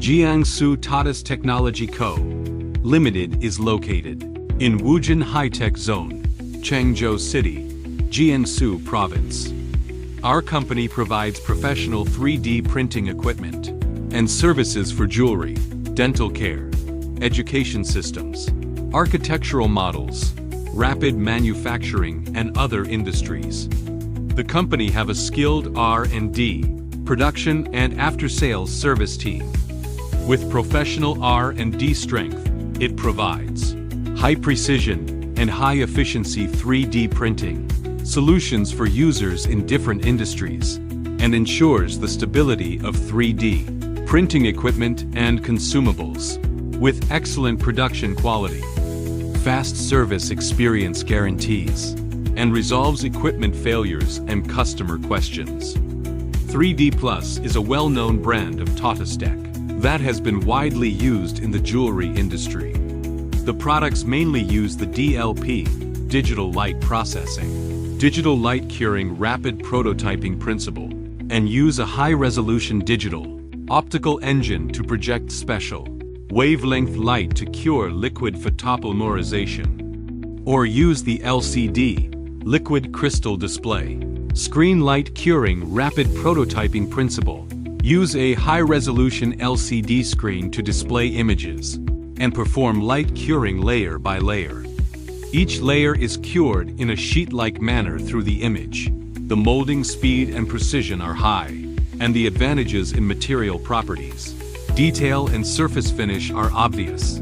Jiangsu Tatas Technology Co., Limited is located in Wujin High-Tech Zone, Changzhou City, Jiangsu Province. Our company provides professional 3D printing equipment and services for jewelry, dental care, education systems, architectural models, rapid manufacturing, and other industries. The company have a skilled R&D, production and after-sales service team. With professional R&D strength, it provides high-precision and high-efficiency 3D printing solutions for users in different industries and ensures the stability of 3D printing equipment and consumables with excellent production quality, fast service experience guarantees, and resolves equipment failures and customer questions. 3D Plus is a well-known brand of Tatas Tech that has been widely used in the jewelry industry. The products mainly use the DLP, digital light processing, digital light curing rapid prototyping principle, and use a high-resolution digital, optical engine to project special, wavelength light to cure liquid photopolymerization, or use the LCD, liquid crystal display, screen light curing rapid prototyping principle. Use a high-resolution LCD screen to display images and perform light curing layer by layer. Each layer is cured in a sheet-like manner through the image. The molding speed and precision are high, and the advantages in material properties, detail and surface finish are obvious.